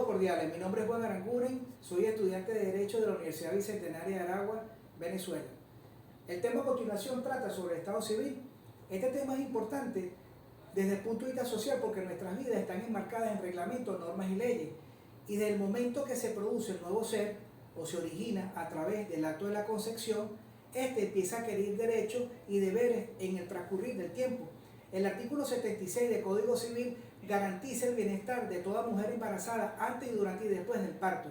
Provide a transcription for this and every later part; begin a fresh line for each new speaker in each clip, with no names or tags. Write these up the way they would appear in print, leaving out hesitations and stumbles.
Saludos cordiales, mi nombre es Juan Aranguren, soy estudiante de Derecho de la Universidad Bicentenaria de Aragua, Venezuela. El tema a continuación trata sobre el Estado Civil. Este tema es importante desde el punto de vista social porque nuestras vidas están enmarcadas en reglamentos, normas y leyes. Y desde el momento que se produce el nuevo ser o se origina a través del acto de la concepción, este empieza a adquirir derechos y deberes en el transcurrir del tiempo. El artículo 76 del Código Civil garantiza el bienestar de toda mujer embarazada antes, y durante y después del parto.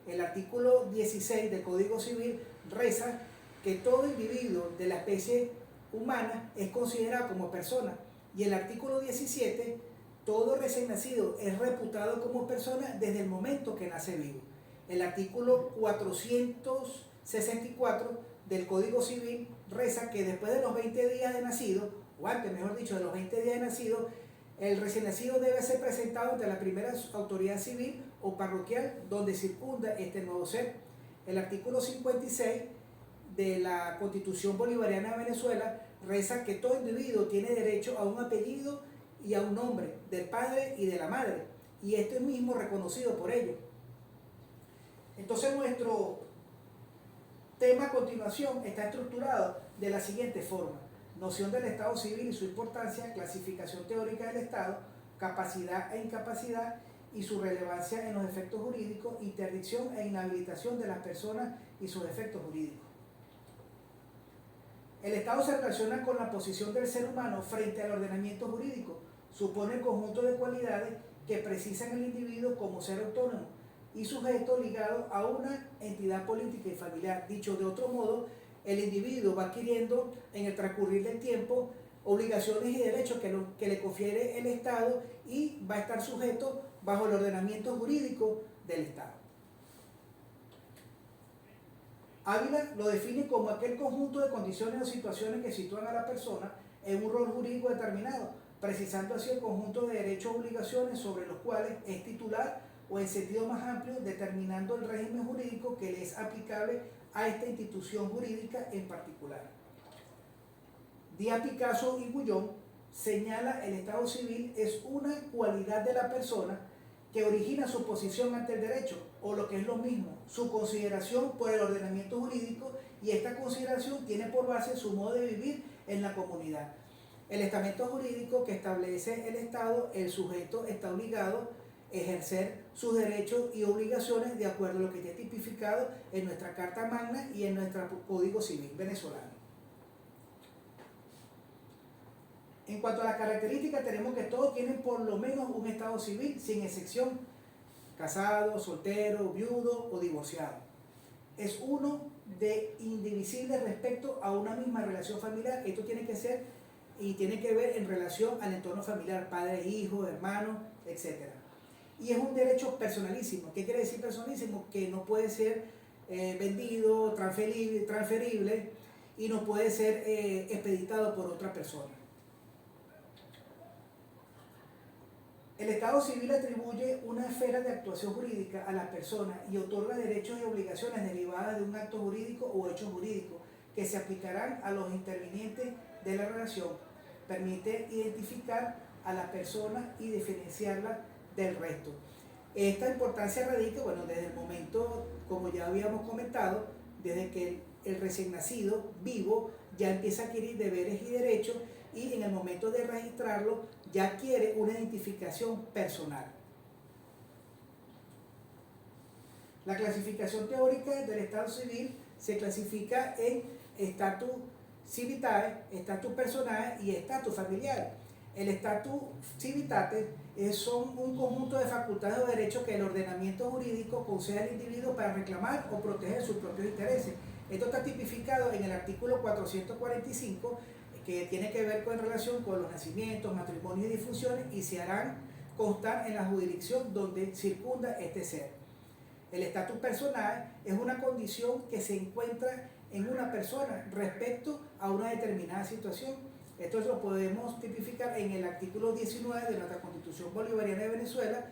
El artículo 16 del Código Civil reza que todo individuo de la especie humana es considerado como persona. Y el artículo 17, todo recién nacido es reputado como persona desde el momento que nace vivo. El artículo 464 del Código Civil reza que después de los 20 días de nacido, o antes, mejor dicho, de los 20 días de nacido, el recién nacido debe ser presentado ante la primera autoridad civil o parroquial donde circunda este nuevo ser. El artículo 56 de la Constitución Bolivariana de Venezuela reza que todo individuo tiene derecho a un apellido y a un nombre del padre y de la madre, y esto es mismo reconocido por ellos. Entonces nuestro tema a continuación está estructurado de la siguiente forma: noción del Estado Civil y su importancia, clasificación teórica del Estado, capacidad e incapacidad y su relevancia en los efectos jurídicos, interdicción e inhabilitación de las personas y sus efectos jurídicos. El Estado se relaciona con la posición del ser humano frente al ordenamiento jurídico, supone el conjunto de cualidades que precisan el individuo como ser autónomo y sujeto ligado a una entidad política y familiar. Dicho de otro modo, el individuo va adquiriendo en el transcurrir del tiempo obligaciones y derechos que le confiere el Estado y va a estar sujeto bajo el ordenamiento jurídico del Estado. Ávila lo define como aquel conjunto de condiciones o situaciones que sitúan a la persona en un rol jurídico determinado, precisando así el conjunto de derechos o obligaciones sobre los cuales es titular o en sentido más amplio, determinando el régimen jurídico que le es aplicable a esta institución jurídica en particular. Díaz, Picasso y Gullón señala el Estado Civil es una cualidad de la persona que origina su posición ante el derecho, o lo que es lo mismo, su consideración por el ordenamiento jurídico, y esta consideración tiene por base su modo de vivir en la comunidad. El estamento jurídico que establece el Estado, el sujeto está obligado a ejercer sus derechos y obligaciones de acuerdo a lo que está tipificado en nuestra Carta Magna y en nuestro Código Civil venezolano. En cuanto a las características, tenemos que todos tienen por lo menos un estado civil, sin excepción, casado, soltero, viudo o divorciado. Es uno de indivisible respecto a una misma relación familiar. Esto tiene que ser y tiene que ver en relación al entorno familiar, padre, hijo, hermano, etc. Y es un derecho personalísimo. ¿Qué quiere decir personalísimo? Que no puede ser vendido, transferible y no puede ser expeditado por otra persona. El Estado Civil atribuye una esfera de actuación jurídica a las personas y otorga derechos y obligaciones derivadas de un acto jurídico o hecho jurídico que se aplicarán a los intervinientes de la relación. Permite identificar a las personas y diferenciarlas del resto. Esta importancia radica, desde el momento, como ya habíamos comentado, desde que el recién nacido vivo ya empieza a adquirir deberes y derechos, y en el momento de registrarlo ya adquiere una identificación personal. La clasificación teórica del Estado Civil se clasifica en status civitatis, status personae y status familiar. El status civitatis son un conjunto de facultades o derechos que el ordenamiento jurídico concede al individuo para reclamar o proteger sus propios intereses. Esto está tipificado en el artículo 445, que tiene que ver con relación con los nacimientos, matrimonios y difunciones, y se harán constar en la jurisdicción donde circunda este ser. El estatus personal es una condición que se encuentra en una persona respecto a una determinada situación. Esto lo podemos tipificar en el artículo 19 de nuestra Constitución Bolivariana de Venezuela,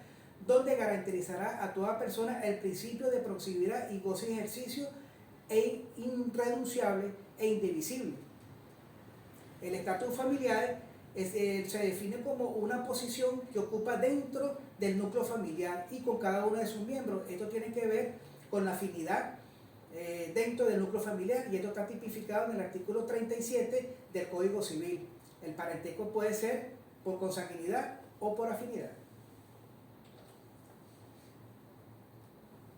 donde garantizará a toda persona el principio de proximidad y goce y ejercicio irrenunciable e indivisible. El estatus familiar se define como una posición que ocupa dentro del núcleo familiar y con cada uno de sus miembros. Esto tiene que ver con la afinidad dentro del núcleo familiar, y esto está tipificado en el artículo 37 del Código Civil. El parentesco puede ser por consanguinidad o por afinidad.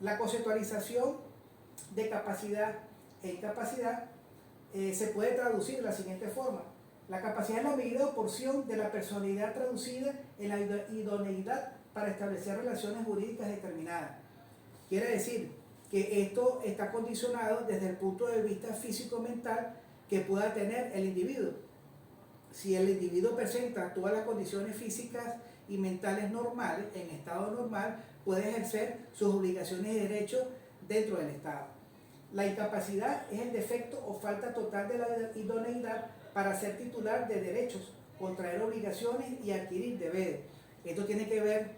La conceptualización de capacidad e incapacidad se puede traducir de la siguiente forma. La capacidad es la medida o porción de la personalidad traducida en la idoneidad para establecer relaciones jurídicas determinadas. Quiere decir que esto está condicionado desde el punto de vista físico-mental que pueda tener el individuo. Si el individuo presenta todas las condiciones físicas y mentales normales, en estado normal, puede ejercer sus obligaciones y derechos dentro del Estado. La incapacidad es el defecto o falta total de la idoneidad para ser titular de derechos, contraer obligaciones y adquirir deberes. Esto tiene que ver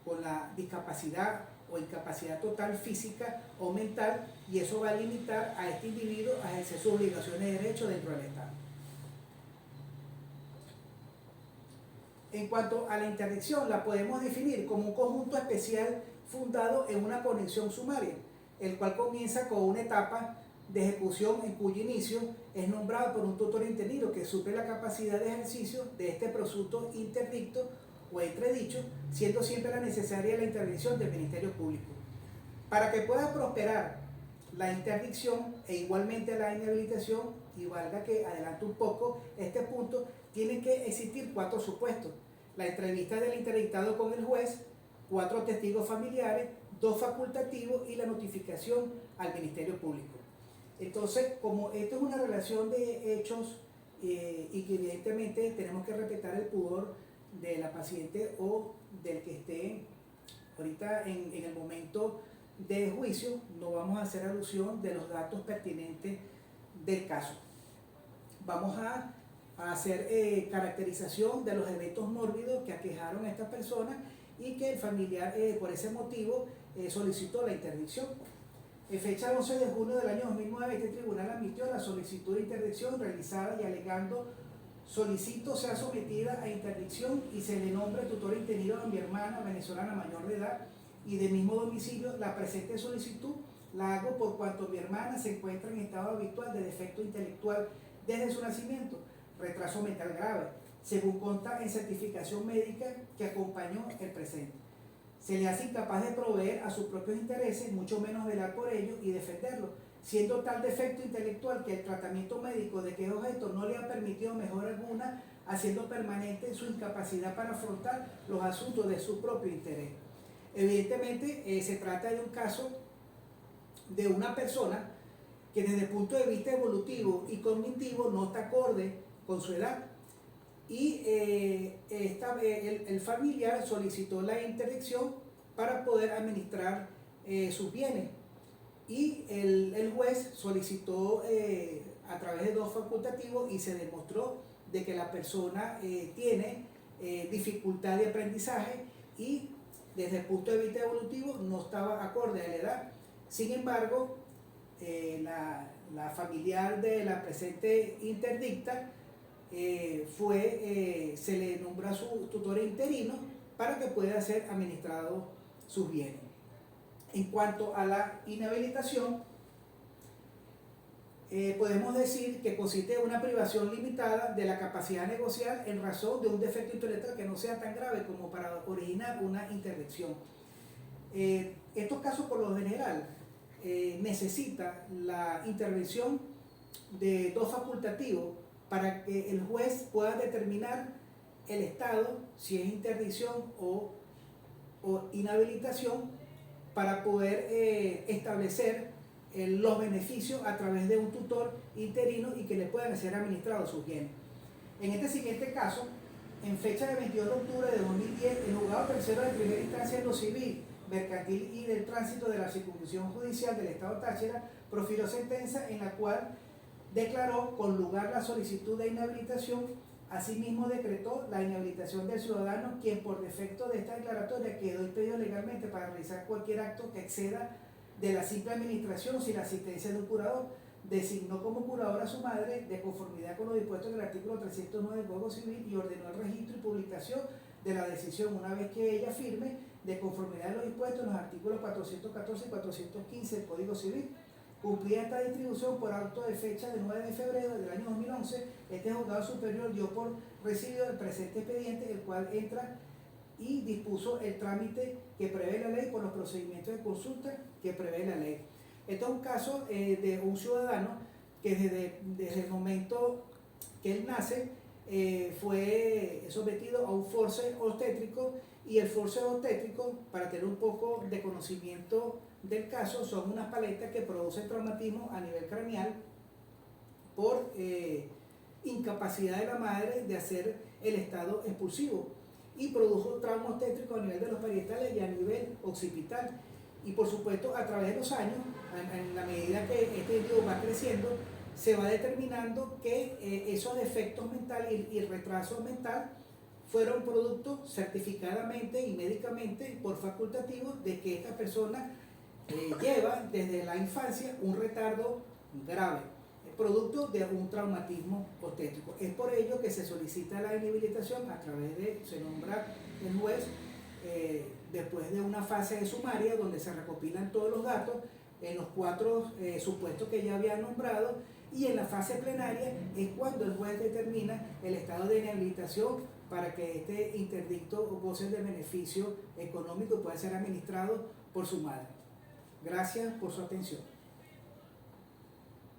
con la discapacidad o incapacidad total física o mental, y eso va a limitar a este individuo a ejercer sus obligaciones y derechos dentro del Estado. En cuanto a la interdicción, la podemos definir como un conjunto especial fundado en una conexión sumaria, el cual comienza con una etapa de ejecución en cuyo inicio es nombrado por un tutor interino que suple la capacidad de ejercicio de este presunto interdicto o entredicho, siendo siempre la necesaria la intervención del Ministerio Público. Para que pueda prosperar la interdicción e igualmente la inhabilitación, y valga que adelanto un poco este punto, tienen que existir 4 supuestos: la entrevista del interdictado con el juez, 4 testigos familiares, 2 facultativos y la notificación al Ministerio Público. Entonces, como esto es una relación de hechos y que evidentemente tenemos que respetar el pudor de la paciente o del que esté ahorita en el momento de juicio, no vamos a hacer alusión de los datos pertinentes del caso. Vamos a hacer caracterización de los eventos mórbidos que aquejaron a esta persona y que el familiar por ese motivo solicitó la interdicción. En fecha 11 de junio del año 2009, este tribunal admitió la solicitud de interdicción realizada y alegando: solicito sea sometida a interdicción y se le nombre tutor interino a mi hermana venezolana mayor de edad y de mismo domicilio. La presente solicitud la hago por cuanto mi hermana se encuentra en estado habitual de defecto intelectual desde su nacimiento, retraso mental grave, según consta en certificación médica que acompañó el presente. Se le hace incapaz de proveer a sus propios intereses, mucho menos velar por ellos y defenderlos, siendo tal defecto intelectual que el tratamiento médico de que es objeto no le ha permitido mejora alguna, haciendo permanente su incapacidad para afrontar los asuntos de su propio interés. Evidentemente se trata de un caso de una persona que desde el punto de vista evolutivo y cognitivo no está acorde con su edad, y el familiar solicitó la interdicción para poder administrar sus bienes, y el juez solicitó a través de 2 facultativos y se demostró de que la persona tiene dificultad de aprendizaje y desde el punto de vista evolutivo no estaba acorde a la edad. Sin embargo, la familiar de la presente interdicta se le nombró a su tutor interino para que pueda ser administrado sus bienes. En cuanto a la inhabilitación, podemos decir que consiste en una privación limitada de la capacidad negocial en razón de un defecto intelectual que no sea tan grave como para originar una interdicción. Estos casos por lo general necesita la intervención de 2 facultativos para que el juez pueda determinar el estado, si es interdicción o inhabilitación, para poder establecer los beneficios a través de un tutor interino y que le puedan ser administrados sus bienes. En este siguiente caso, en fecha de 22 de octubre de 2010, el juzgado tercero de primera instancia en lo civil, mercantil y del tránsito de la circunscripción judicial del estado Táchira profirió sentencia en la cual declaró con lugar la solicitud de inhabilitación. Asimismo decretó la inhabilitación del ciudadano, quien por defecto de esta declaratoria quedó impedido legalmente para realizar cualquier acto que exceda de la simple administración sin la asistencia de un curador, designó como curadora a su madre de conformidad con lo dispuesto en el artículo 309 del Código Civil y ordenó el registro y publicación de la decisión una vez que ella firme de conformidad de lo dispuesto en los artículos 414 y 415 del Código Civil. Cumplida esta distribución por auto de fecha del 9 de febrero del año 2011, este juzgado superior dio por recibido el presente expediente, el cual entra y dispuso el trámite que prevé la ley por los procedimientos de consulta que prevé la ley. Esto es un caso de un ciudadano que desde el momento que él nace fue sometido a un force obstétrico, y el force obstétrico, para tener un poco de conocimiento del caso, son unas paletas que producen traumatismo a nivel craneal por incapacidad de la madre de hacer el estado expulsivo, y produjo trauma obstétrico a nivel de los parietales y a nivel occipital. Y por supuesto, a través de los años, en la medida que este individuo va creciendo, se va determinando que esos defectos mentales y el retraso mental fueron producto certificadamente y médicamente por facultativo de que esta persona lleva desde la infancia un retardo grave, producto de un traumatismo obstétrico. Es por ello que se solicita la inhabilitación a través de, se nombra el juez, después de una fase de sumaria donde se recopilan todos los datos en los 4 supuestos que ya había nombrado, y en la fase plenaria es cuando el juez determina el estado de inhabilitación para que este interdicto goce de beneficio económico y pueda ser administrado por su madre. Gracias por su atención.